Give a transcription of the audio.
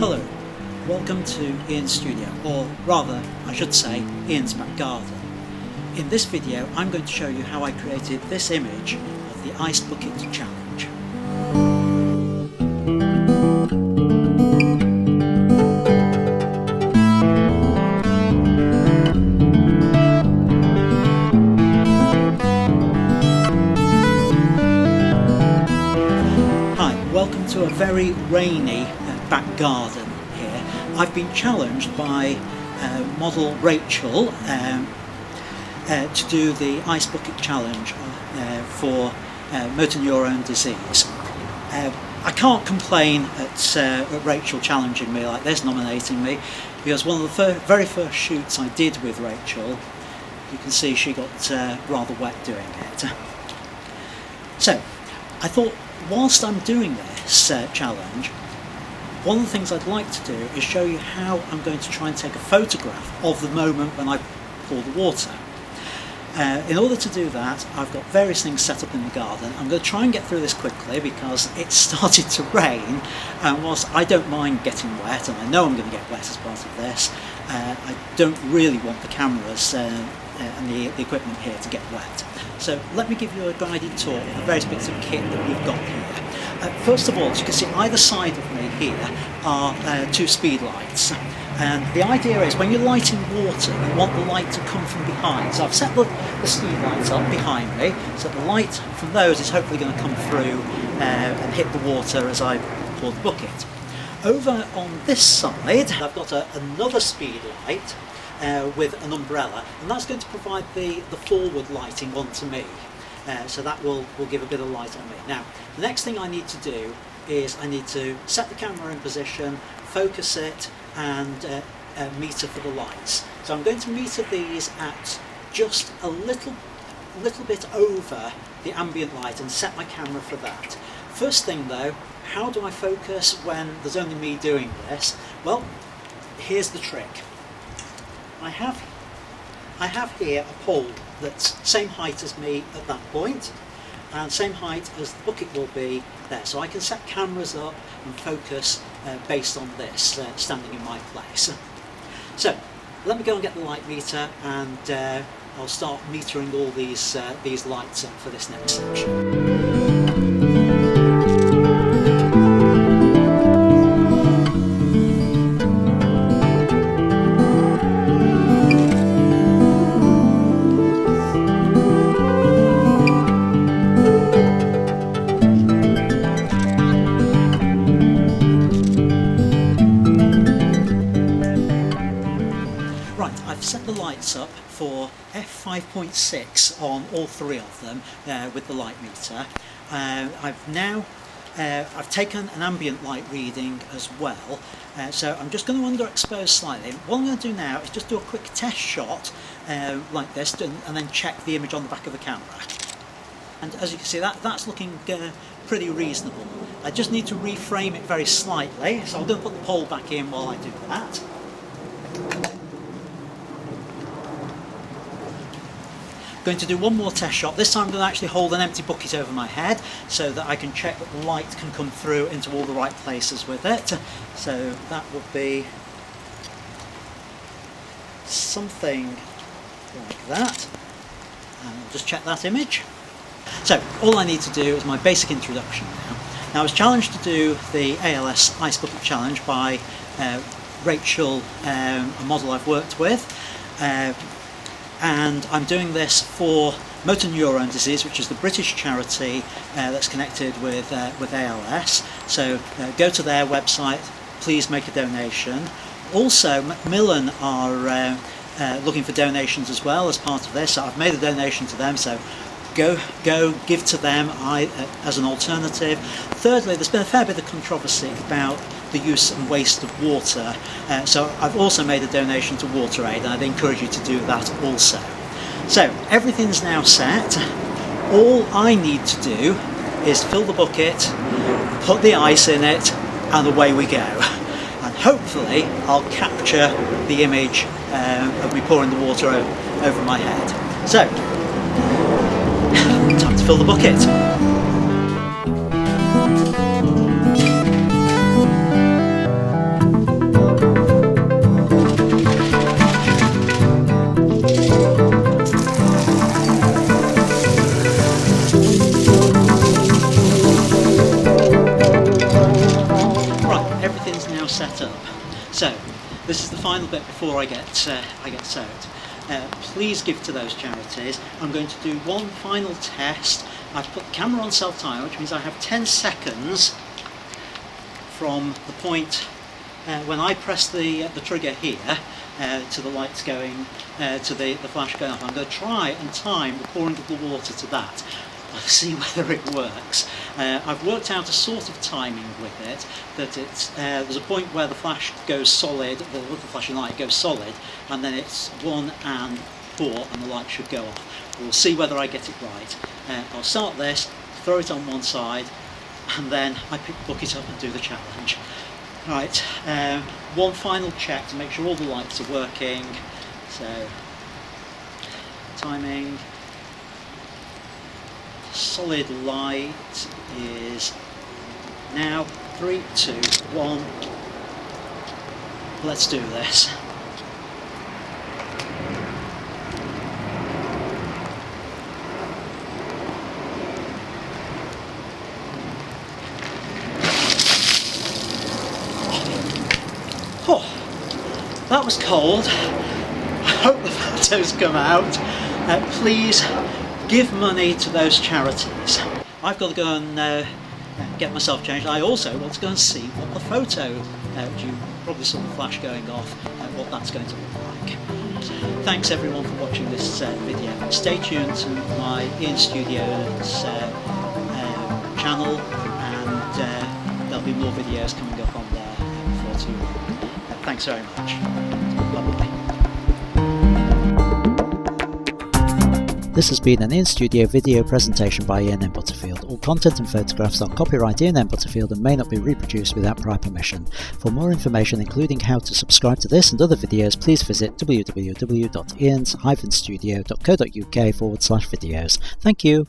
Hello, welcome to Ian's studio, or rather, I should say, Ian's back garden. In this video, I'm going to show you how I created this image of the Ice Bucket Challenge. Hi, welcome to a very rainy back garden here. I've been challenged by model Rachel to do the Ice Bucket Challenge for motor neurone disease. I can't complain at Rachel challenging me like this, nominating me, because one of the very first shoots I did with Rachel, you can see she got rather wet doing it. So I thought, whilst I'm doing this challenge, one of the things I'd like to do is show you how I'm going to try and take a photograph of the moment when I pour the water. In order to do that, I've got various things set up in the garden. I'm going to try and get through this quickly because it started to rain, and whilst I don't mind getting wet, and I know I'm going to get wet as part of this, I don't really want the cameras and the equipment here to get wet. So let me give you a guided tour of the various bits of kit that we've got here. First of all, as you can see, either side of me here are two speed lights. And the idea is, when you're lighting water, you want the light to come from behind. So I've set the speed lights up behind me, so the light from those is hopefully going to come through and hit the water as I pour the bucket. Over on this side, I've got another speed light with an umbrella, and that's going to provide the forward lighting onto me. So that will give a bit of light on me. Now, the next thing I need to do is I need to set the camera in position, focus it, and meter for the lights. So I'm going to meter these at just a little bit over the ambient light and set my camera for that. First thing though, how do I focus when there's only me doing this? Well, here's the trick. I have here a pole that's same height as me at that point, and same height as the bucket will be there. So I can set cameras up and focus based on this, standing in my place. So let me go and get the light meter, and I'll start metering all these lights up for this next section. I've set the lights up for f5.6 on all three of them with the light meter. I've taken an ambient light reading as well, so I'm just going to underexpose slightly. What I'm going to do now is just do a quick test shot like this, and then check the image on the back of the camera. And as you can see, that's looking pretty reasonable. I just need to reframe it very slightly, so I'm going to put the pole back in while I do that. Going to do one more test shot. This time I'm going to actually hold an empty bucket over my head so that I can check that the light can come through into all the right places with it. So that would be something like that. And I'll just check that image. So all I need to do is my basic introduction now. Now I was challenged to do the ALS Ice Bucket Challenge by Rachel, a model I've worked with. And I'm doing this for motor neurone disease, which is the British charity that's connected with ALS. So go to their website, please make a donation. Also, Macmillan are looking for donations as well as part of this. So I've made a donation to them, so go give to them as an alternative. Thirdly, there's been a fair bit of controversy about the use and waste of water, so I've also made a donation to WaterAid, and I'd encourage you to do that also. So everything's now set. All I need to do is fill the bucket, put the ice in it, and away we go. And hopefully I'll capture the image of me pouring the water over my head. So, time to fill the bucket. set up. So this is the final bit before I get soaked. Please give to those charities. I'm going to do one final test. I've put the camera on self-timer, which means I have 10 seconds from the point when I press the trigger here to the lights going, to the flash going off. I'm going to try and time the pouring of the water to that. I'll see whether it works. I've worked out a sort of timing with it, that there's a point where the flash goes solid, the flashing light goes solid, and then it's 1 and 4 and the light should go off. We'll see whether I get it right. I'll start this, throw it on one side, and then I pick the bucket up and do the challenge. Right, one final check to make sure all the lights are working. So, timing. Solid light is now 3, 2, 1. Let's do this. Oh, that was cold. I hope the photos come out. Please give money to those charities. I've got to go and get myself changed. I also want to go and see what the photo, which you probably saw the flash going off, what that's going to look like. Thanks everyone for watching this video. Stay tuned to my Ian Studios channel, and there'll be more videos coming up on there before too long. Thanks very much. Bye-bye. This has been an in-studio video presentation by Ian M. Butterfield. All content and photographs are copyright Ian M. Butterfield and may not be reproduced without prior permission. For more information, including how to subscribe to this and other videos, please visit www.ians-studio.co.uk/videos. Thank you.